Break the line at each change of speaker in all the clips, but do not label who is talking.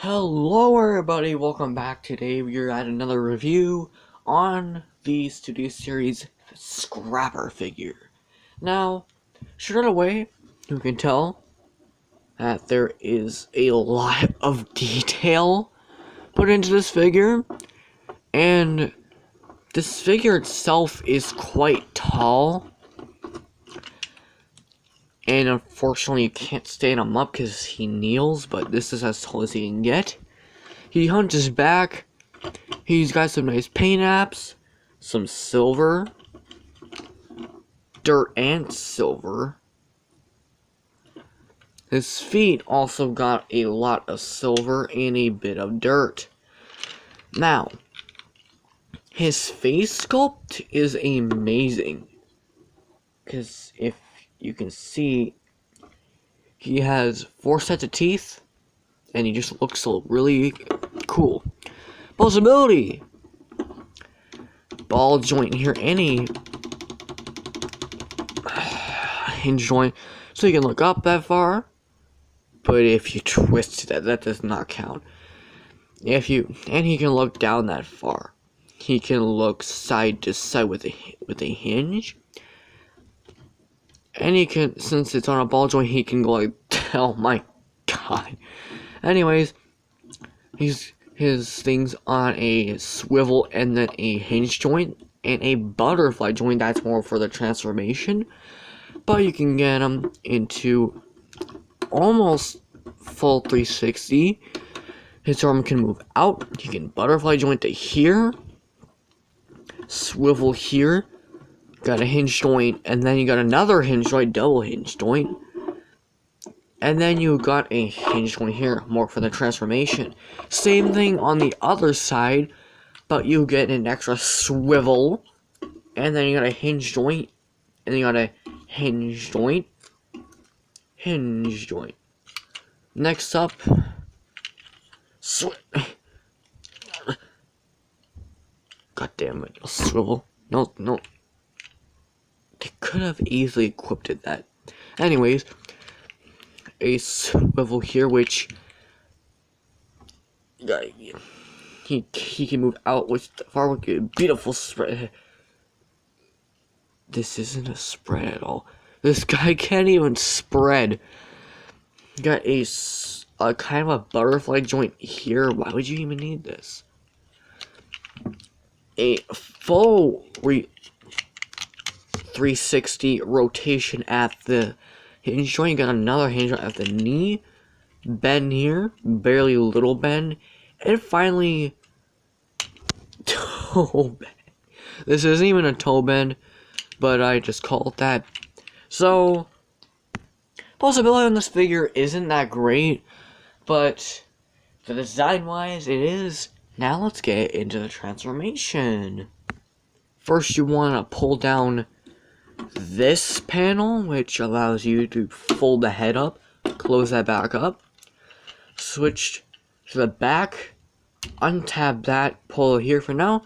Hello everybody, welcome back. Today we're at another review on the Studio Series Scrapper figure. Now, straight away, you can tell that there is a lot of detail put into this figure, and this figure itself is quite tall, and unfortunately you can't stand him up because he kneels, but this is as tall as he can get. He hunches back. He's got some nice paint apps, some silver, dirt and silver. His feet also got a lot of silver and a bit of dirt. Now, his face sculpt is amazing, because if you can see, he has 4 sets of teeth, and he just looks so really cool. Possibility! Ball joint here, any hinge joint, so you can look up that far. But if you twist it, that does not count. And he can look down that far. He can look side to side with a hinge. And he can, since it's on a ball joint, he can go like, oh my god. Anyways, his thing's on a swivel and then a hinge joint and a butterfly joint. That's more for the transformation, but you can get him into almost full 360. His arm can move out. You can butterfly joint to here, swivel here, got a hinge joint, and then you got another hinge joint, double hinge joint. And then you got a hinge joint here, more for the transformation. Same thing on the other side, but you get an extra swivel. And then you got a hinge joint. And then you got a hinge joint. Hinge joint. Next up, god damn it, a swivel. No. They could have easily equipped that. Anyways, a swivel here, which he can move out with far with a beautiful spread. This isn't a spread at all. This guy can't even spread. Got a kind of a butterfly joint here. Why would you even need this? A full 360 rotation at the hinge joint. You got another hinge joint at the knee, bend here, barely little bend, and finally toe bend. This isn't even a toe bend, but I just call it that. So, possibility on this figure isn't that great, but the design wise it is. Now let's get into the transformation. First you want to pull down this panel, which allows you to fold the head up, close that back up, switch to the back, untab that, pull it here for now,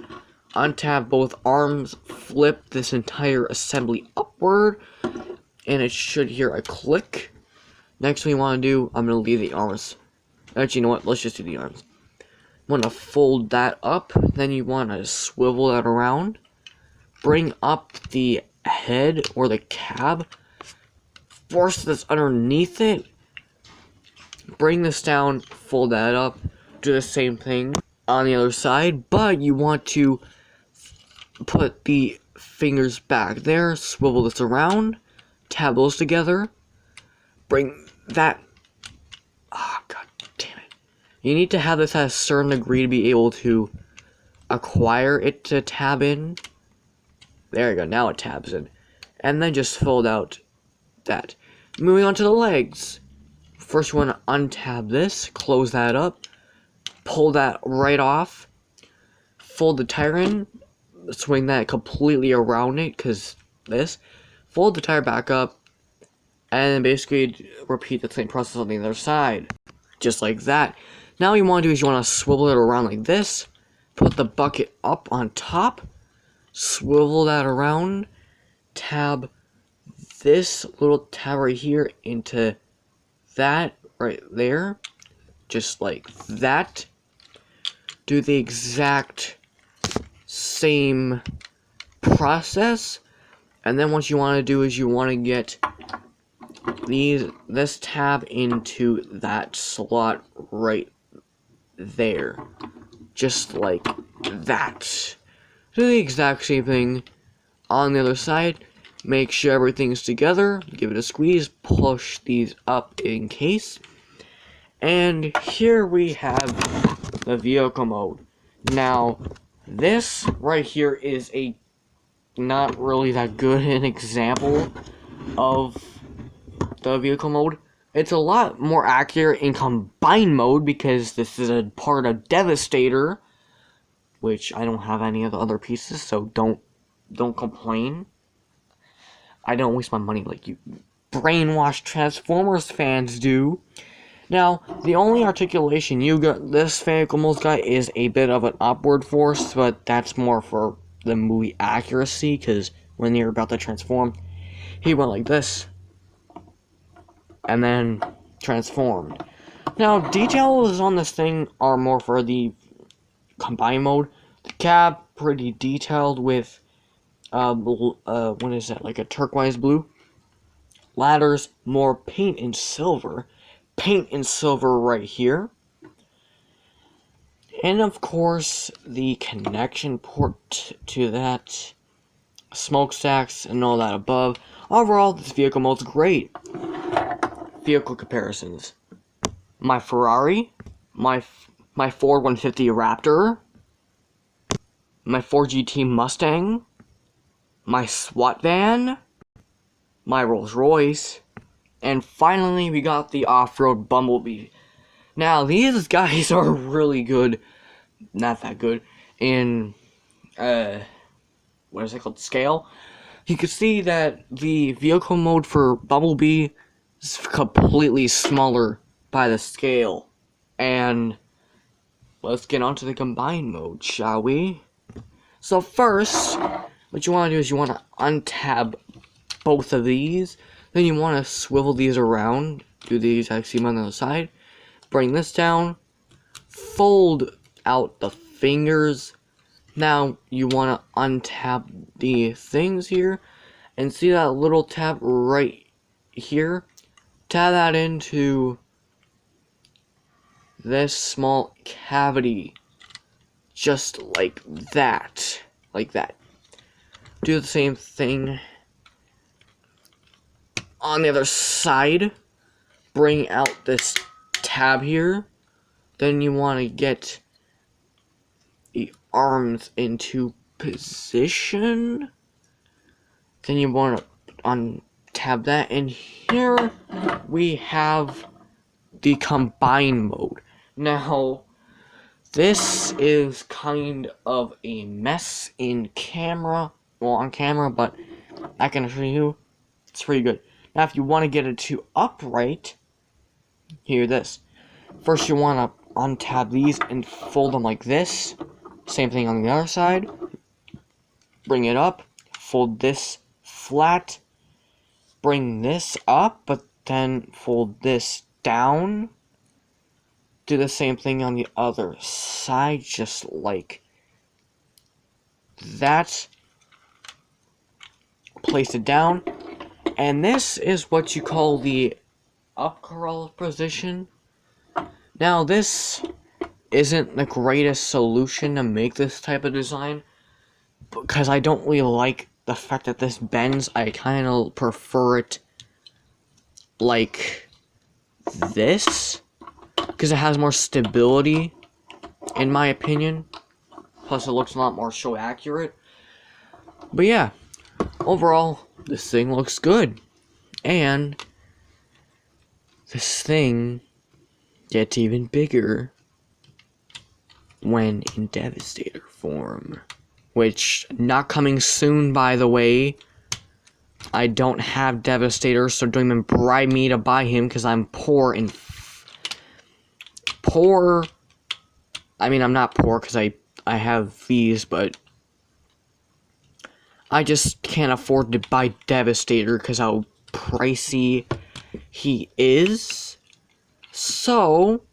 untab both arms, flip this entire assembly upward, and it should hear a click. Next we want to do, I'm going to leave the arms. Actually, you know what, let's just do the arms. Want to fold that up, then you want to swivel that around, bring up the head or the cab, force this underneath it, bring this down, fold that up, do the same thing on the other side, but you want to put the fingers back there, swivel this around, tab those together, bring that, god damn it, you need to have this at a certain degree to be able to acquire it to tab in. There you go, now it tabs in. And then just fold out that. Moving on to the legs. First you want to untab this, close that up, pull that right off, fold the tire in, swing that completely around it, because this, fold the tire back up, and then basically repeat the same process on the other side. Just like that. Now what you want to do is you want to swivel it around like this, put the bucket up on top, swivel that around, tab this little tab right here into that right there, just like that. Do the exact same process, and then what you want to do is you want to get this tab into that slot right there, just like that. Do the exact same thing on the other side. Make sure everything's together, give it a squeeze, push these up in case, and here we have the vehicle mode. Now this right here is a not really that good an example of the vehicle mode. It's a lot more accurate in combine mode because this is a part of Devastator, which I don't have any of the other pieces, so don't complain. I don't waste my money like you brainwashed Transformers fans do. Now, the only articulation this vehicle mode got is a bit of an upward force, but that's more for the movie accuracy, because when you're about to transform, he went like this, and then transformed. Now, details on this thing are more for the combine mode. The cab, pretty detailed with, what is that, like a turquoise blue? Ladders, more paint in silver. Paint in silver right here. And of course, the connection port to that, smokestacks, and all that above. Overall, this vehicle mode's great. Vehicle comparisons. My Ferrari, my Ford 150 Raptor, my Ford GT Mustang, my SWAT van, my Rolls Royce, and finally we got the off-road Bumblebee. Now these guys are really good, not that good, in what is it called, scale. You can see that the vehicle mode for Bumblebee is completely smaller by the scale. And let's get on to the combine mode, shall we? So first, what you want to do is you want to untab both of these. Then you want to swivel these around. Do the exact same on the other side. Bring this down. Fold out the fingers. Now you want to untab the things here. And see that little tab right here? Tab that into this small cavity. Just like that. Like that. Do the same thing on the other side. Bring out this tab here. Then you want to get the arms into position. Then you want to untab that. And here we have the combine mode. Now, this is kind of a mess in camera. Well, on camera, but I can assure you it's pretty good. Now, if you want to get it to upright, hear this. First, you want to untab these and fold them like this. Same thing on the other side. Bring it up. Fold this flat. Bring this up, but then fold this down. Do the same thing on the other side, just like that. Place it down. And this is what you call the up curl position. Now this isn't the greatest solution to make this type of design, because I don't really like the fact that this bends. I kind of prefer it like this, because it has more stability, in my opinion. Plus it looks a lot more show accurate. But yeah, overall, this thing looks good. And this thing gets even bigger when in Devastator form. Which, not coming soon, by the way. I don't have Devastator, so don't even bribe me to buy him, because I'm poor and poor. I mean, I'm not poor because I have these, but I just can't afford to buy Devastator because how pricey he is. So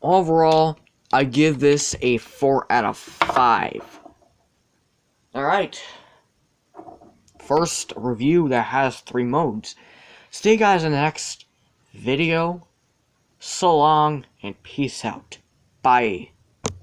overall, I give this a 4 out of 5. Alright. First review that has 3 modes. See you guys in the next video. So long, and peace out. Bye.